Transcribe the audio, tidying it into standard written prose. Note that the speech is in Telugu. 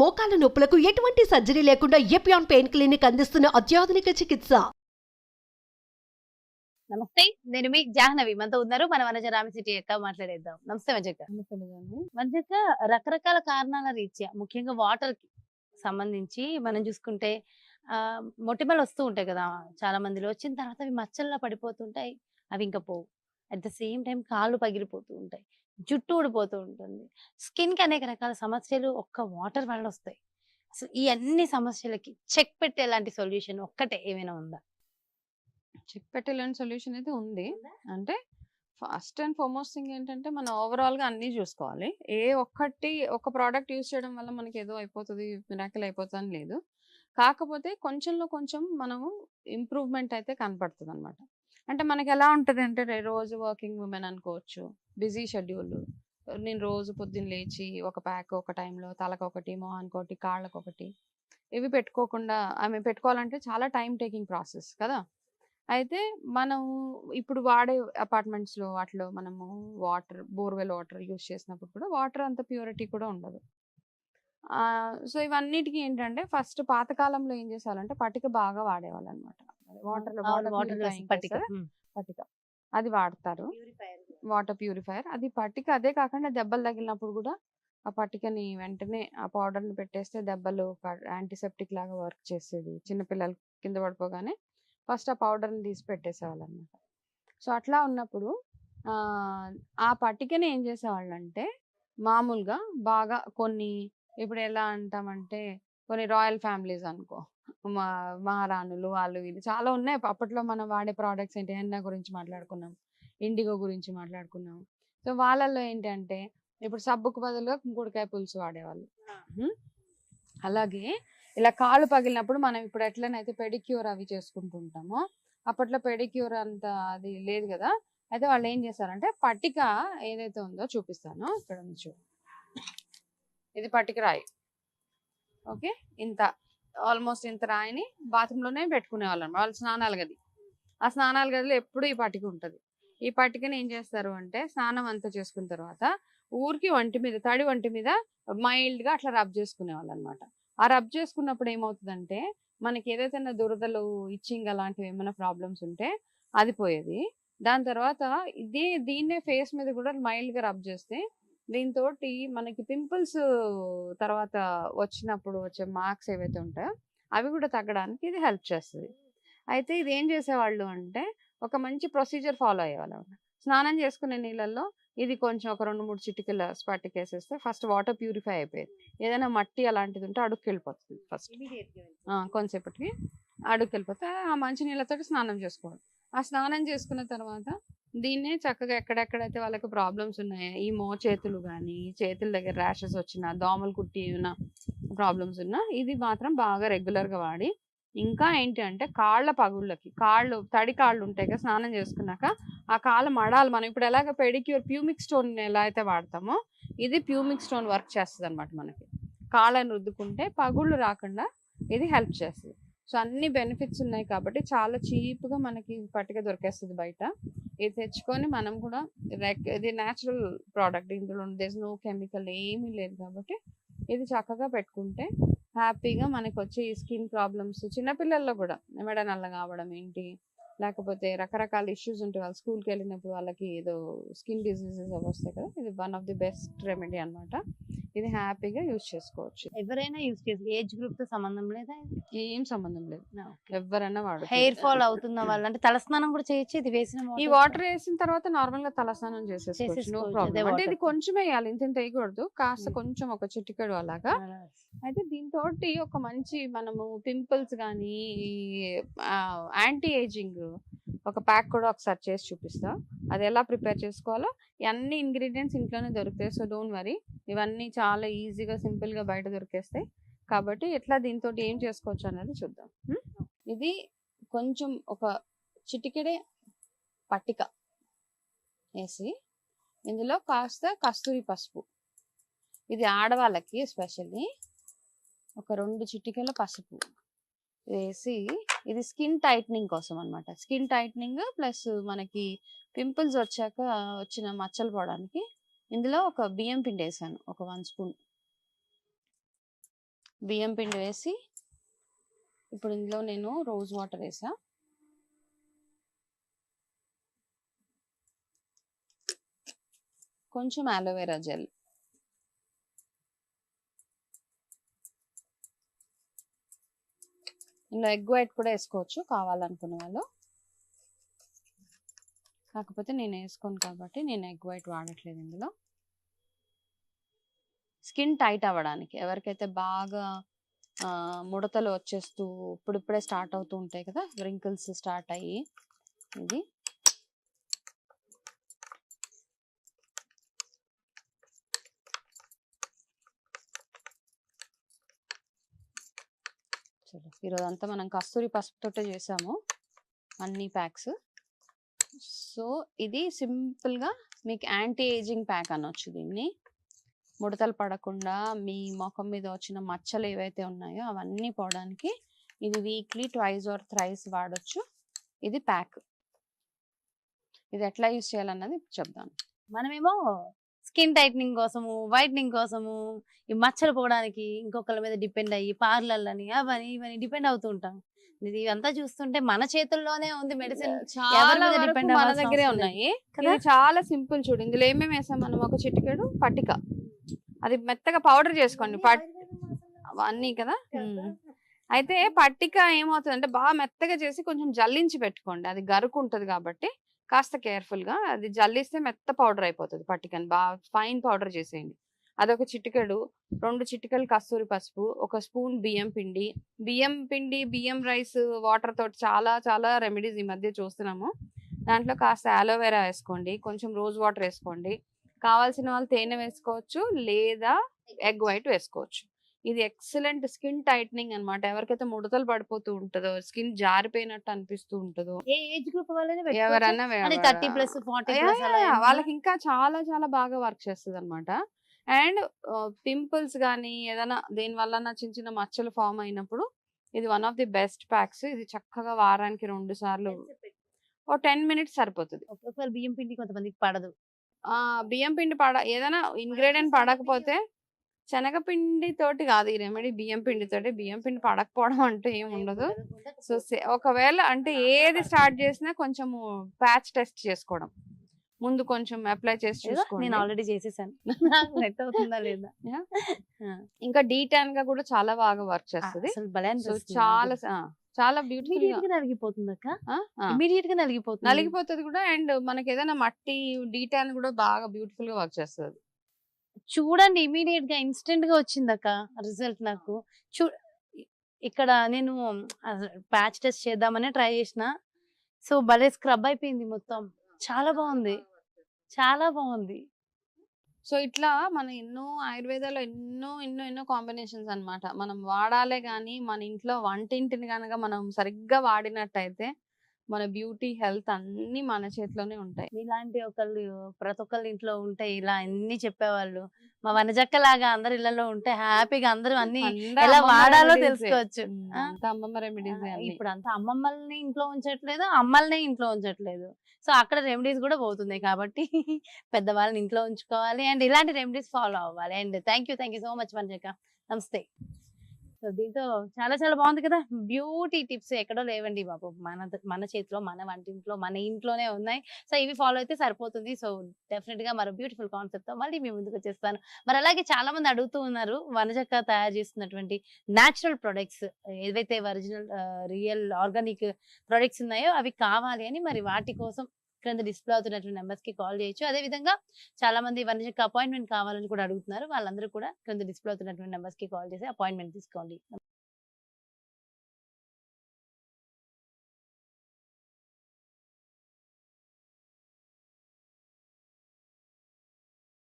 మోకాల నొప్పులకు ఎటువంటి సర్జరీ లేకుండా ఎపియాన్ పెయిన్ క్లినిక్ అందిస్తున్న అత్యాధునిక చికిత్స. నమస్తే, నేను మీ జాహ్నవి. మనతో ఉన్నారు మన వనజ రామసిటీ అక్క. మాట్లాడేద్దాం. నమస్తే వనజక్క. వనజక్క, రకరకాల కారణాల రీత్యా ముఖ్యంగా వాటర్ కి సంబంధించి మనం చూసుకుంటే మొటిమలు వస్తూ ఉంటాయి కదా చాలా మందిలో. వచ్చిన తర్వాత అవి మచ్చల్లా పడిపోతుంటాయి, అవి ఇంకా పోవు. అట్ ద సేమ్ టైం కాళ్ళు పగిలిపోతూ ఉంటాయి, జుట్టు ఊడిపోతూ ఉంటుంది. స్కిన్ కి అనేక రకాల సమస్యలు ఒక్క వాటర్ వల్ల వస్తాయి. అసలు ఈ అన్ని సమస్యలకి చెక్ పెట్టేలాంటి సొల్యూషన్ ఒక్కటే ఏమైనా ఉందా? చెక్ పెట్టేలాంటి సొల్యూషన్ అయితే ఉంది. అంటే ఫస్ట్ అండ్ ఫార్మోస్ట్ థింగ్ ఏంటంటే మనం ఓవరాల్గా అన్నీ చూసుకోవాలి. ఒక ప్రోడక్ట్ యూస్ చేయడం వల్ల మనకి ఏదో అయిపోతుంది, మిరాకిల్ అయిపోతుంది అని లేదు. కాకపోతే కొంచెంలో కొంచెం మనము ఇంప్రూవ్మెంట్ అయితే కనపడుతుంది అనమాట. అంటే మనకి ఎలా ఉంటుంది అంటే, రోజు వర్కింగ్ ఉమెన్ అనుకోవచ్చు, బిజీ షెడ్యూల్. నేను రోజు పొద్దున్న లేచి ఒక ప్యాక్ ఒక టైంలో తలకొకటి, మొహానికొకటి, కాళ్ళకొకటి ఇవి పెట్టుకోకుండా పెట్టుకోవాలంటే చాలా టైం టేకింగ్ ప్రాసెస్ కదా. అయితే మనం ఇప్పుడు వాడే అపార్ట్మెంట్స్లో వాటిలో మనము బోర్వెల్ వాటర్ యూస్ చేసినప్పుడు కూడా వాటర్ అంత ప్యూరిటీ కూడా ఉండదు. సో ఇవన్నిటికీ ఏంటంటే ఫస్ట్ పాతకాలంలో ఏం చేసేవాళ్ళంటే పటిక బాగా వాడేవాళ్ళు అనమాట. పటిక అది వాడతారు, వాటర్ ప్యూరిఫైయర్. అది పటిక అదే కాకుండా దెబ్బలు తగిలినప్పుడు కూడా ఆ పటికని వెంటనే ఆ పౌడర్ని పెట్టేస్తే దెబ్బలు యాంటీసెప్టిక్ లాగా వర్క్ చేసేది. చిన్నపిల్లలు కింద పడిపోగానే ఫస్ట్ ఆ పౌడర్ని తీసి పెట్టేసేవాళ్ళు అనమాట. సో అట్లా ఉన్నప్పుడు ఆ పటికని ఏం చేసేవాళ్ళు అంటే మామూలుగా బాగా కొన్ని, ఇప్పుడు ఎలా అంటామంటే కొన్ని రాయల్ ఫ్యామిలీస్ అనుకో, మహారాణులు వాళ్ళు వీళ్ళు చాలా ఉన్నాయి. అప్పట్లో మనం వాడే ప్రోడక్ట్స్ ఏంటి, హెన్నా గురించి మాట్లాడుకున్నాం, ఇండిగో గురించి మాట్లాడుకున్నాం. సో వాళ్ళల్లో ఏంటంటే ఇప్పుడు సబ్బుకు బదులుగా కుంకుడుకాయ పులుసు వాడేవాళ్ళు. అలాగే ఇలా కాళ్ళు పగిలినప్పుడు మనం ఇప్పుడు ఎట్లనైతే పెడిక్యూర్ అవి చేసుకుంటుంటామో అప్పట్లో పెడిక్యూర్ అంత అది లేదు కదా. అయితే వాళ్ళు ఏం చేశారంటే పట్టిక ఏదైతే ఉందో చూపిస్తాను, ఇక్కడ ఉంది చూడు. ఇది పట్టిక రాయి. ఓకే, ఇంత ఆల్మోస్ట్ ఇంత రాయిని బాత్రూంలోనే పెట్టుకునే వాళ్ళ స్నానాల గది. ఆ స్నానాల గదిలో ఎప్పుడు ఈ పట్టిక ఉంటుంది. ఈ పట్టికని ఏం చేస్తారు అంటే స్నానం అంతా చేసుకున్న తర్వాత ఊరికి తడి ఒంటి మీద మైల్డ్గా అట్లా రబ్ చేసుకునే వాళ్ళు అనమాట. ఆ రబ్ చేసుకున్నప్పుడు ఏమవుతుందంటే మనకి ఏదైతే దురదలు, ఇచ్చింగ్ అలాంటివి ఏమైనా ప్రాబ్లమ్స్ ఉంటే అది పోయేది. దాని తర్వాత దీన్నే ఫేస్ మీద కూడా మైల్డ్గా రబ్ చేస్తే దీంతో మనకి పింపుల్స్ తర్వాత వచ్చినప్పుడు వచ్చే మార్క్స్ ఏవైతే ఉంటాయో అవి కూడా తగ్గడానికి ఇది హెల్ప్ చేస్తుంది. అయితే ఇది ఏం చేసేవాళ్ళు అంటే ఒక మంచి ప్రొసీజర్ ఫాలో అయ్యేవాళ్ళు. స్నానం చేసుకునే నీళ్ళల్లో ఇది కొంచెం ఒక 2-3 చిటికల స్పాటిక్ వేసేస్తే ఫస్ట్ వాటర్ ప్యూరిఫై అయిపోయేది. ఏదైనా మట్టి అలాంటిది ఉంటే అడుక్కి వెళ్ళిపోతుంది. ఫస్ట్ కొంతసేపటికి అడుక్కి వెళ్ళిపోతే ఆ మంచి నీళ్ళతో స్నానం చేసుకోవాలి. ఆ స్నానం చేసుకున్న తర్వాత దీన్నే చక్కగా ఎక్కడెక్కడైతే వాళ్ళకి ప్రాబ్లమ్స్ ఉన్నాయో, ఈ చేతులు కానీ చేతుల దగ్గర ర్యాషెస్ వచ్చినా, దోమలు కుట్టి ఉన్న ప్రాబ్లమ్స్ ఉన్నా ఇది మాత్రం బాగా రెగ్యులర్గా వాడి, ఇంకా ఏంటి అంటే కాళ్ళ పగుళ్ళకి, తడి కాళ్ళు ఉంటాయి కదా, స్నానం చేసుకున్నాక ఆ కాళ్ళ మడాలు మనం ఇప్పుడు ఎలాగ పెడిక్యూర్ ప్యూమిక్ స్టోన్ ఎలా అయితే వాడతామో ఇది ప్యూమిక్ స్టోన్ వర్క్ చేస్తుంది అనమాట. మనకి కాళ్ళని రుద్దుకుంటే పగుళ్ళు రాకుండా ఇది హెల్ప్ చేస్తుంది. సో అన్ని బెనిఫిట్స్ ఉన్నాయి కాబట్టి చాలా చీప్గా మనకి పట్టిక దొరికేస్తుంది బయట. ఇది తెచ్చుకొని మనం కూడా ఇది న్యాచురల్ ప్రోడక్ట్, ఇందులో నో కెమికల్ ఏమీ లేదు కాబట్టి ఇది చక్కగా పెట్టుకుంటే హ్యాపీగా మనకు వచ్చే ఈ స్కిన్ ప్రాబ్లమ్స్, చిన్నపిల్లల్లో కూడా మెడ నల్లగా అవ్వడం ఏంటి, లేకపోతే రకరకాల ఇష్యూస్ ఉంటాయి, వాళ్ళు స్కూల్కి వెళ్ళినప్పుడు వాళ్ళకి ఏదో స్కిన్ డిసీజెస్ అవి వస్తాయి కదా, ఇది one of the best remedy అనమాట. ఇది హ్యాపీగా యూజ్ చేసుకోవచ్చు. ఎవరైనా యూజ్ చేసి, ఏజ్ గ్రూప్ తో సంబంధం లేదా? ఏం సంబంధం లేదు, ఎవరైనా వాడు. హెయిర్ ఫాల్ అవుతున్న వాళ్ళు అంటే తలస్నానం కూడా చేయొచ్చు ఇది వేసిన ఈ వాటర్ వేసిన తర్వాత నార్మల్ గా తలస్నానం చేసేసుకోవచ్చు, నో ప్రాబ్లం. అంటే ఇది కొంచెం వేయాలి, ఇంత వేయకూడదు, కాస్త కొంచెం ఒక చిటికెడు అలాగా. అయితే దీంతో ఒక మంచి మనము పింపుల్స్ కానీ యాంటీ ఏజింగ్ ఒక ప్యాక్ కూడా ఒకసారి చేసి చూపిస్తా. అది ఎలా ప్రిపేర్ చేసుకోవాలో అన్ని ఇంగ్రీడియంట్స్ ఇంట్లోనే దొరుకుతాయి. సో డోంట్ వరీ, ఇవన్నీ చాలా ఈజీగా సింపుల్గా బయట దొరికేస్తాయి కాబట్టి ఎట్లా దీంతో ఏం చేసుకోవచ్చు అనేది చూద్దాం. ఇది కొంచెం ఒక చిటికెడే పట్టిక వేసి ఇందులో కాస్త కస్తూరి పసుపు, ఇది ఆడవాళ్ళకి ఎస్పెషల్లీ ఒక 2 చిటికెల పసుపు వేసి, ఇది స్కిన్ టైట్నింగ్ కోసం అనమాట. స్కిన్ టైట్నింగ్ ప్లస్ మనకి పింపుల్స్ వచ్చాక వచ్చిన మచ్చలు పోవడానికి ఇందులో ఒక బియ్యం పిండి వేసాను, ఒక 1 స్పూన్. బియ్యం పిండి వేసి ఇప్పుడు ఇందులో నేను రోజ్ వాటర్ వేసా. కొంచెం అలోవెరా జెల్, ఇందులో ఎగ్ వైట్ కూడా వేసుకోవచ్చు కావాలనుకునే వాళ్ళు, కాకపోతే నేను వేసుకోను కాబట్టి నేను ఎగ్ వైట్ వాడట్లేదు ఇందులో. స్కిన్ టైట్ అవ్వడానికి, ఎవరికైతే బాగా ముడతలు వచ్చేస్తూ ఇప్పుడిప్పుడే స్టార్ట్ అవుతూ ఉంటాయి కదా, రింకిల్స్ స్టార్ట్ అయ్యి, ఇది ఈరోజంతా మనం కస్తూరి పసుపుతోటే చేసాము అన్ని ప్యాక్స్. సో ఇది సింపుల్గా మీకు యాంటీ ఏజింగ్ ప్యాక్ అనొచ్చు దీన్ని. ముడతలు పడకుండా మీ ముఖం మీద వచ్చిన మచ్చలు ఏవైతే ఉన్నాయో అవన్నీ పోవడానికి ఇది వీక్లీ 2 or 3 వాడొచ్చు. ఇది ప్యాక్. ఇది ఎట్లా యూజ్ చేయాలన్నది చెప్తాను. మనమేమో స్కిన్ టైట్నింగ్ కోసము, వైట్నింగ్ కోసము, ఈ మచ్చలు పోవడానికి ఇంకొకరి మీద డిపెండ్ అయ్యి పార్లర్లని అవని ఇవని డిపెండ్ అవుతూ ఉంటాం. ఇదంతా చూస్తుంటే మన చేతుల్లోనే ఉంది మెడిసిన్. చాలా వరకు మన దగ్గరే ఉన్నాయి. ఇది చాలా సింపుల్. చూడు ఇందులో ఏమేమి వేసాం మనం, ఒక చిటికెడు పట్టిక, అది మెత్తగా పౌడర్ చేసుకోండి అవన్నీ కదా. అయితే పట్టిక ఏమవుతుంది అంటే బాగా మెత్తగా చేసి కొంచెం జల్లించి పెట్టుకోండి, అది గరుకు ఉంటుంది కాబట్టి కాస్త కేర్ఫుల్ గా. అది జల్లిస్తే మెత్త పౌడర్ అయిపోతుంది. పట్టికని బాగా ఫైన్ పౌడర్ చేసేయండి. అదొక చిటికెడు, 2 చిటికలు కస్తూరి పసుపు, 1 స్పూన్ బియ్యం పిండి. బియ్యం రైస్ వాటర్ తోటి చాలా చాలా రెమెడీస్ ఈ మధ్య చూస్తున్నాము. దాంట్లో కాస్త అలోవెరా వేసుకోండి, కొంచెం రోజ్ వాటర్ వేసుకోండి, కావాల్సిన వాళ్ళు తేనె వేసుకోవచ్చు లేదా ఎగ్ వైట్ వేసుకోవచ్చు. ఇది ఎక్సలెంట్ స్కిన్ టైట్నింగ్ అన్నమాట. ఎవరికైతే ముడతలు పడిపోతూ ఉంటుందో, స్కిన్ జారిపోయినట్టు అనిపిస్తూ ఉంటుందో, ఏ ఏజ్ గ్రూప్ వాళ్ళైనా ఎవరన్నా 30+ 40+ వాళ్ళకి ఇంకా చాలా చాలా బాగా వర్క్ చేస్తుంది అనమాట. అండ్ పింపుల్స్ కానీ ఏదైనా దేని వల్ల చిన్న చిన్న మచ్చలు ఫామ్ అయినప్పుడు ఇది one of the best packs. ఇది చక్కగా వారానికి 2 సార్లు, ఓ 10 minutes సరిపోతుంది. ఒకవేళ బియ్యం పిండి కొంతమందికి పడదు. బియ్యం పిండి ఇంగ్రీడియంట్ పడకపోతే శనగపిండి తోటి కాదు ఈ రెమెడీ, బియ్యం పిండి తోటి. బియ్యం పిండి పడకపోవడం అంటూ ఏమి ఉండదు. సో ఒకవేళ అంటే ఏది స్టార్ట్ చేసినా కొంచెము ప్యాచ్ టెస్ట్ చేసుకోవడం, ముందు కొంచెం అప్లై చేసి చూసుకోండి. నేను ఆల్రెడీ చేసేసాను, నెట్ అవుతుందా లేదా. ఇంకా డీటాన్ గా కూడా చాలా బాగా వర్క్ చేస్తుంది. చాలా చాలా బ్యూటిఫుల్ గా నలిగిపోతుంది అక్క, ఇమీడియట్ గా నలిగిపోతుంది కూడా. అండ్ మనకి ఏదైనా మట్టి డీటాన్ కూడా బాగా బ్యూటిఫుల్ గా వర్క్ చేస్తుంది. చూడండి, ఇమీడియట్ గా ఇన్స్టెంట్ గా వచ్చింది అక్క రిజల్ట్ నాకు. ఇక్కడ నేను ప్యాచ్ టెస్ట్ చేద్దామని ట్రై చేసిన, సో భలే స్క్రబ్ అయిపోయింది మొత్తం. చాలా బాగుంది, చాలా బాగుంది. సో ఇట్లా మన ఎన్నో ఆయుర్వేదాలో ఎన్నో కాంబినేషన్స్ అన్నమాట. మనం వాడాలే గానీ మన ఇంట్లో వంటింటిని కనుక మనం సరిగ్గా వాడినట్టయితే మన బ్యూటీ హెల్త్ అన్ని మన చేతిలోనే ఉంటాయి. మీలాంటి ఒకళ్ళు ప్రతి ఒక్కళ్ళ ఇంట్లో ఉంటే ఇలా అన్ని చెప్పేవాళ్ళు, మా వనజక్క లాగా అందరి ఇళ్లలో ఉంటే హ్యాపీగా అందరూ అన్ని ఎలా వాడాలో తెలుసుకోవచ్చు. అమ్మమ్మ రెమెడీస్. ఇప్పుడు అంతా అమ్మమ్మల్ని ఇంట్లో ఉంచట్లేదు, అమ్మల్ని ఇంట్లో ఉంచట్లేదు. సో అక్కడ రెమెడీస్ కూడా పోతున్నాయి కాబట్టి పెద్దవాళ్ళని ఇంట్లో ఉంచుకోవాలి అండ్ ఇలాంటి రెమెడీస్ ఫాలో అవ్వాలి. And thank you so much వనజక్క. నమస్తే. సో దీంతో చాలా చాలా బాగుంది కదా. బ్యూటీ టిప్స్ ఎక్కడో లేవండి బాబు, మన చేతిలో, మన వంటింట్లో, మన ఇంట్లోనే ఉన్నాయి. సో ఇవి ఫాలో అయితే సరిపోతుంది. సో డెఫినెట్ గా మరో బ్యూటిఫుల్ కాన్సెప్ట్ తో మళ్ళీ మీ ముందుకు వచ్చేస్తాను. మరి అలాగే చాలా మంది అడుగుతూ ఉన్నారు, వనజక్క తయారు చేస్తున్నటువంటి న్యాచురల్ ప్రొడక్ట్స్ ఏవైతే ఒరిజినల్ రియల్ ఆర్గానిక్ ప్రొడక్ట్స్ ఉన్నాయో అవి కావాలి అని. మరి వాటి కోసం క్రింద డిస్ప్లే అవుతున్నటువంటి నెంబర్స్ కి కాల్ చేయొచ్చు. అదే విధంగా చాలా మంది వనజక్క అపాయింట్మెంట్ కావాలని కూడా అడుగుతున్నారు. వాళ్ళందరూ కూడా క్రింద డిస్ప్లే అవుతున్నటువంటి నెంబర్స్ కి కాల్ చేసి అపాయింట్మెంట్ తీసుకోండి.